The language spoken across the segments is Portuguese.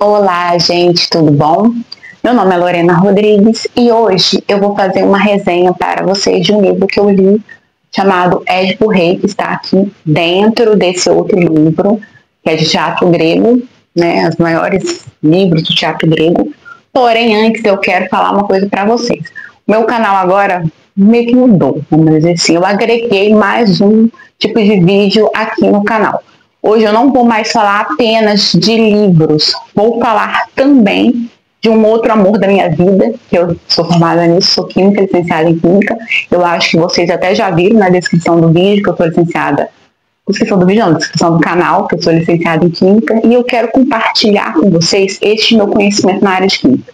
Olá, gente, tudo bom? Meu nome é Lorena Rodrigues e hoje eu vou fazer uma resenha para vocês de um livro que eu li chamado Édipo Rei, que está aqui dentro desse outro livro, que é de teatro grego, né? Os maiores livros de teatro grego. Porém, antes eu quero falar uma coisa para vocês. O meu canal agora meio que mudou, vamos dizer assim. Eu agreguei mais um tipo de vídeo aqui no canal. Hoje eu não vou mais falar apenas de livros, vou falar também de um outro amor da minha vida, que eu sou formada nisso, sou química, licenciada em química. Eu acho que vocês até já viram na descrição do vídeo que eu sou licenciada, descrição do vídeo não, descrição do canal, que eu sou licenciada em química, e eu quero compartilhar com vocês este meu conhecimento na área de química.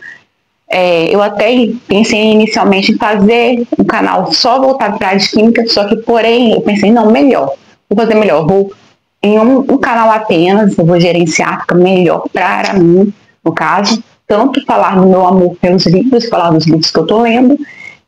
Eu até pensei inicialmente em fazer um canal só voltado para a área de química, só que porém eu pensei, não, melhor, vou fazer melhor, vou em um canal apenas, eu vou gerenciar, fica melhor para mim, no caso, tanto falar do meu amor pelos livros, falar dos livros que eu estou lendo,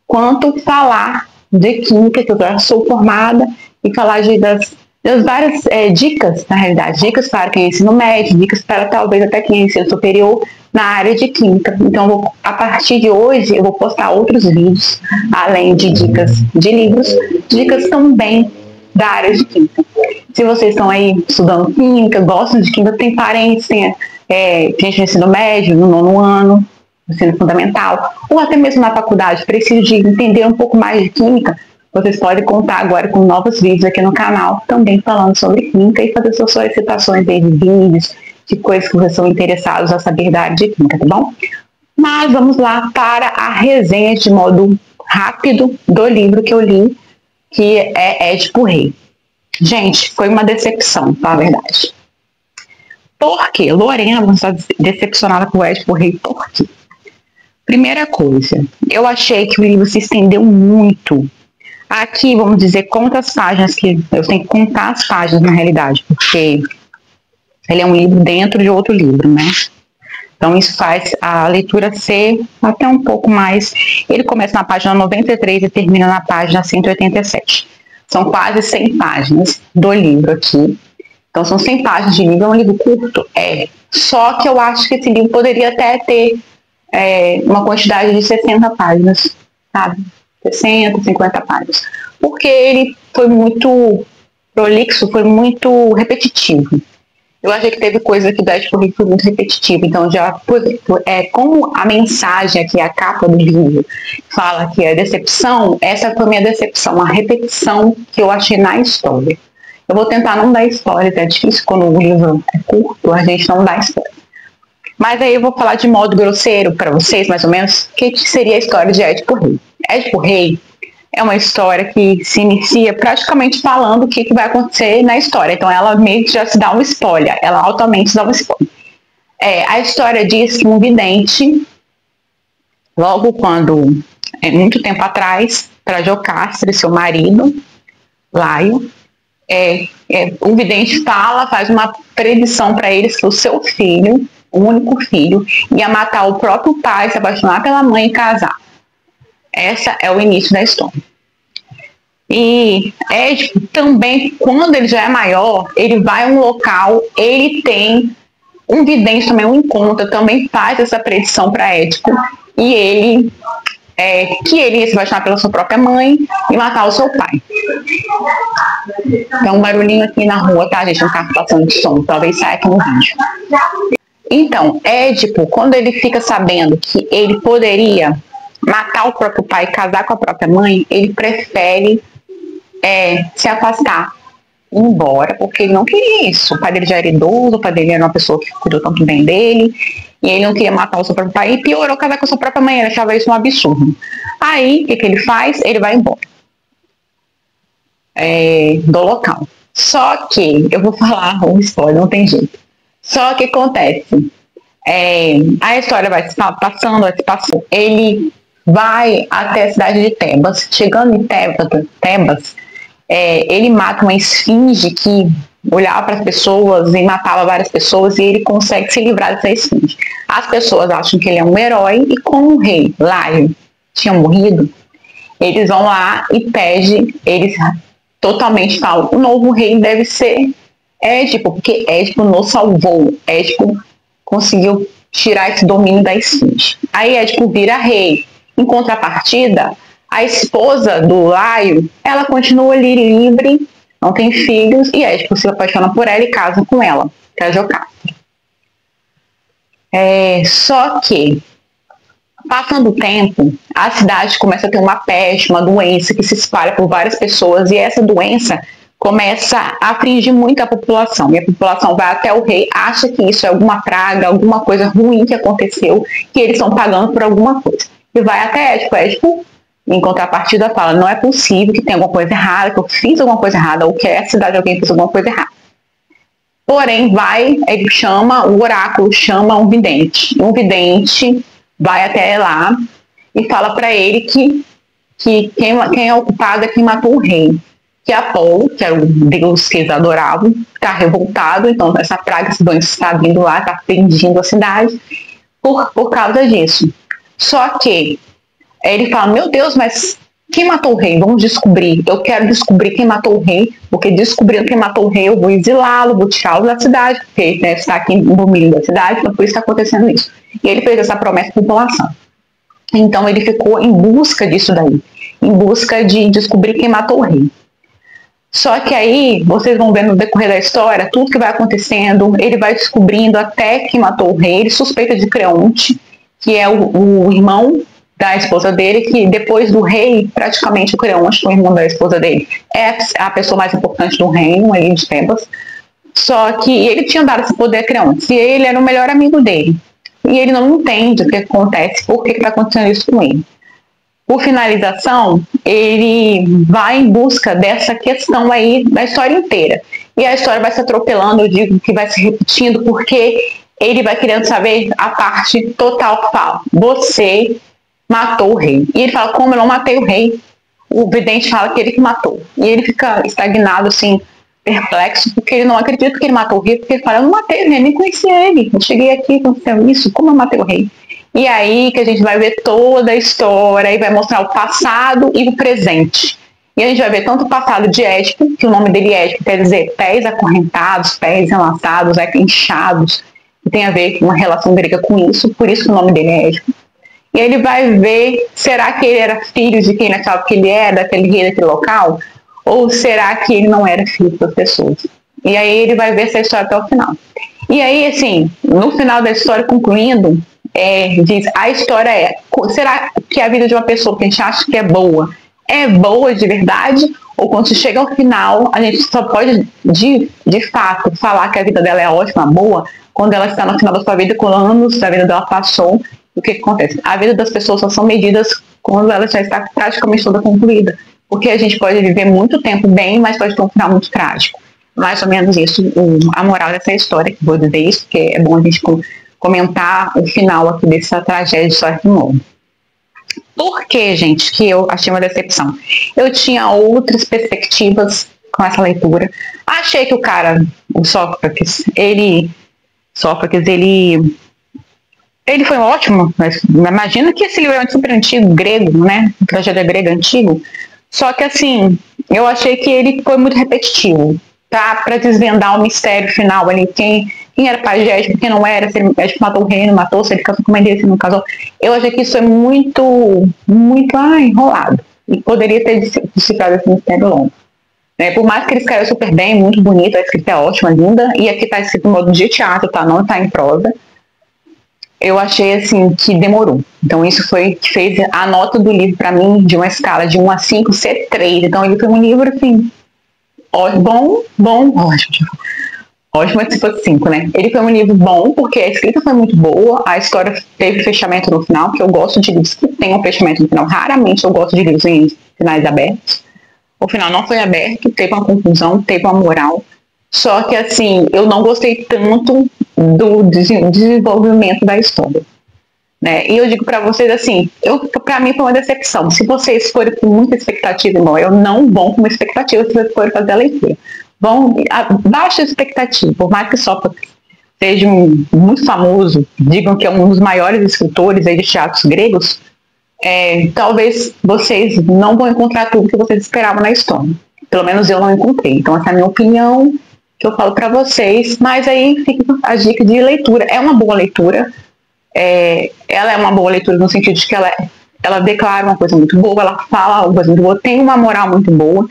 quanto falar de química, que eu já sou formada, e falar das várias dicas, na realidade, dicas para quem é ensino médio, dicas para talvez até quem é ensino superior na área de química. Então, a partir de hoje, eu vou postar outros vídeos, além de dicas de livros, dicas também da área de química. Se vocês estão aí estudando química, gostam de química, tem parentes, tem gente no ensino médio, no 9º ano, no ensino fundamental, ou até mesmo na faculdade, precisa de entender um pouco mais de química, vocês podem contar agora com novos vídeos aqui no canal, também falando sobre química e fazer suas solicitações de vídeos, de coisas que vocês são interessados a saber da área de química, tá bom? Mas vamos lá para a resenha de modo rápido do livro que eu li, que é Édipo Rei. Gente, foi uma decepção, tá, a verdade. Por quê? Lorena está decepcionada com o Édipo Rei, por quê? Primeira coisa, eu achei que o livro se estendeu muito. Aqui, vamos dizer, quantas páginas que... Eu tenho que contar as páginas, na realidade, porque ele é um livro dentro de outro livro, né? Então, isso faz a leitura ser até um pouco mais... Ele começa na página 93 e termina na página 187. São quase 100 páginas do livro aqui. Então, são 100 páginas de livro, é um livro curto? Só que eu acho que esse livro poderia até ter uma quantidade de 60 páginas, sabe? 60, 50 páginas. Porque ele foi muito prolixo, foi muito repetitivo. Eu achei que teve coisa aqui do Édipo Rei que foi muito repetitiva. Então, como a mensagem aqui, a capa do livro, fala que é decepção, essa foi a minha decepção, a repetição que eu achei na história. Eu vou tentar não dar spoiler, é difícil quando o livro é curto, a gente não dá spoiler. Mas aí eu vou falar de modo grosseiro para vocês, mais ou menos, o que seria a história de Édipo Rei. Édipo Rei é uma história que se inicia praticamente falando o que vai acontecer na história. Então ela meio que já se dá um spoiler, ela altamente dá um spoiler. A história diz que um vidente, logo quando, muito tempo atrás, para Jocasta, seu marido, Laio, o vidente faz uma predição para eles que o seu filho, o único filho, ia matar o próprio pai, se apaixonar pela mãe e casar. Esse é o início da história. E Édipo também, quando ele já é maior, ele vai a um local, ele tem um vidente também, um encontro, também faz essa predição para Édipo, e ele ia se apaixonar pela sua própria mãe e matar o seu pai. Tem um barulhinho aqui na rua, tá, gente? Um carro passando de som, talvez saia aqui no vídeo. Então, Édipo, quando ele fica sabendo que ele poderia matar o próprio pai e casar com a própria mãe, ele prefere se afastar, ir embora, porque ele não queria isso. O pai dele já era idoso, o pai dele era uma pessoa que cuidou tanto bem dele, e ele não queria matar o seu próprio pai, e piorou casar com a sua própria mãe, ele achava isso um absurdo. Aí, o que ele faz? Ele vai embora do local. Só que, eu vou falar um spoiler, não tem jeito. Só que acontece, a história vai se passando, ele vai até a cidade de Tebas. Chegando em Tebas, ele mata uma esfinge que olhava para as pessoas e matava várias pessoas, e ele consegue se livrar dessa esfinge. As pessoas acham que ele é um herói, e como o rei Laio tinha morrido, eles vão lá e pedem, eles totalmente falam, o novo rei deve ser Édipo, porque Édipo nos salvou. Édipo conseguiu tirar esse domínio da esfinge. Aí Édipo vira rei. Em contrapartida, a esposa do Laio, ela continua ali livre, não tem filhos, e Édipo se apaixona por ela e casa com ela, que é a Jocasta. Só que, passando o tempo, a cidade começa a ter uma peste, uma doença que se espalha por várias pessoas, e essa doença começa a afligir muito a população. E a população vai até o rei, acha que isso é alguma praga, alguma coisa ruim que aconteceu, que eles estão pagando por alguma coisa. E vai até Édipo. Édipo, em contrapartida, fala: não é possível que tenha alguma coisa errada, que eu fiz alguma coisa errada, ou que essa cidade alguém fez alguma coisa errada. Porém, ele chama o oráculo, chama um vidente. E um vidente vai até lá e fala para ele que quem é o culpado é quem matou o rei. Que Apolo, que era o deus que eles adoravam, está revoltado. Então essa praga, essa doença está vindo lá, está afligindo a cidade por causa disso. Só que ele fala: meu Deus, mas quem matou o rei? Vamos descobrir. Eu quero descobrir quem matou o rei, porque descobrindo quem matou o rei, eu vou exilá-lo, vou tirá-lo da cidade, porque ele deve estar aqui no domínio da cidade, então por isso está acontecendo isso. E ele fez essa promessa para a população. Então ele ficou em busca disso daí, em busca de descobrir quem matou o rei. Só que aí, vocês vão ver no decorrer da história, tudo que vai acontecendo, ele vai descobrindo até quem matou o rei. Ele suspeita de Creonte, que é o irmão da esposa dele, que depois do rei, praticamente o Creonte, o irmão da esposa dele, é a pessoa mais importante do reino, aí de Tebas. Só que ele tinha dado esse poder a Creonte, e ele era o melhor amigo dele. E ele não entende o que acontece, por que está acontecendo isso com ele. Por finalização, ele vai em busca dessa questão aí da história inteira. E a história vai se atropelando, eu digo que vai se repetindo, porque ele vai querendo saber a parte total que fala: você matou o rei. E ele fala: como eu não matei o rei? O vidente fala que ele que matou. E ele fica estagnado, assim, perplexo, porque ele não acredita que ele matou o rei, porque ele fala: eu não matei o rei, nem conhecia ele. Eu cheguei aqui, aconteceu isso, como eu matei o rei? E aí que a gente vai ver toda a história e vai mostrar o passado e o presente. E a gente vai ver tanto o passado de Édipo, que o nome dele é Édipo, quer dizer pés acorrentados, pés enlaçados, inchados, que tem a ver com uma relação grega com isso, por isso que o nome dele é Édipo. E ele vai ver, será que ele era filho de quem achava que ele era, daquele rei daquele local? Ou será que ele não era filho das pessoas? E aí ele vai ver essa história até o final. E aí, assim, no final da história, concluindo, diz, a história será que a vida de uma pessoa que a gente acha que é boa de verdade? Ou quando se chega ao final, a gente só pode, de fato, falar que a vida dela é ótima, boa, quando ela está no final da sua vida, com anos da vida dela passou. O que acontece? A vida das pessoas só são medidas quando ela já está praticamente toda concluída. Porque a gente pode viver muito tempo bem, mas pode ter um final muito trágico. Mais ou menos isso, a moral dessa história, que vou dizer isso, porque é bom a gente comentar o final aqui dessa tragédia de Sorte Novo. Por que, gente, que eu achei uma decepção? Eu tinha outras perspectivas com essa leitura. Achei que o Sófocles, ele foi ótimo, mas imagina que esse livro é um super antigo, grego, né? Tragédia grega antigo. Só que, assim, eu achei que ele foi muito repetitivo, tá? Para desvendar o mistério final ali, quem era pai de Édipo, quem não era, se ele matou o rei, não matou, se ele casou com a mãe dele, se não casou. Eu achei que isso é muito enrolado. E poderia ter decifrado esse mistério longo. Por mais que ele escreveu super bem, muito bonito, a escrita é ótima, linda, e aqui está escrito em modo de teatro, tá? Não está em prosa. Eu achei, assim, que demorou. Então isso foi que fez a nota do livro para mim, de uma escala de 1 a 5, ser 3. Então ele foi um livro, assim, ótimo se fosse 5, né? Ele foi um livro bom, porque a escrita foi muito boa, a história teve fechamento no final, que eu gosto de livros que tem um fechamento no final. Raramente eu gosto de livros em finais abertos. O final não foi aberto, teve uma conclusão, teve uma moral. Só que, assim, eu não gostei tanto do desenvolvimento da história, né? E eu digo para vocês, assim, para mim foi uma decepção. Se vocês forem com muita expectativa, igual eu, não vão com uma expectativa se vocês forem fazer a leitura. Vão baixa expectativa, por mais que Sófocles seja muito famoso, digam que é um dos maiores escritores aí de teatros gregos, talvez vocês não vão encontrar tudo que vocês esperavam na história. Pelo menos eu não encontrei. Então essa é a minha opinião. que eu falo para vocês, mas aí fica a dica de leitura. É uma boa leitura, ela é uma boa leitura no sentido de que ela declara uma coisa muito boa, ela fala uma coisa muito boa, tem uma moral muito boa,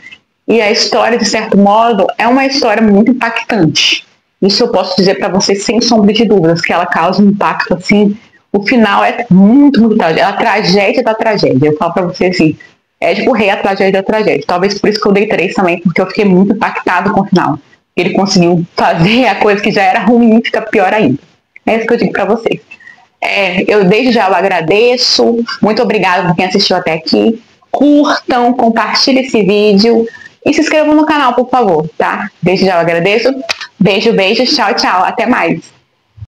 e a história, de certo modo, é uma história muito impactante. Isso eu posso dizer para vocês sem sombra de dúvidas, que ela causa um impacto, assim, o final é muito, muito trágico, é a tragédia da tragédia. Eu falo para vocês assim, Édipo Rei, a tragédia da tragédia. Talvez por isso que eu dei 3 também, porque eu fiquei muito impactado com o final. Ele conseguiu fazer a coisa que já era ruim ficar pior ainda. É isso que eu digo para vocês. Eu desde já eu agradeço, muito obrigada por quem assistiu até aqui. Curtam, compartilhem esse vídeo e se inscrevam no canal, por favor, tá? Desde já eu agradeço. Beijo, beijo, tchau, tchau, até mais.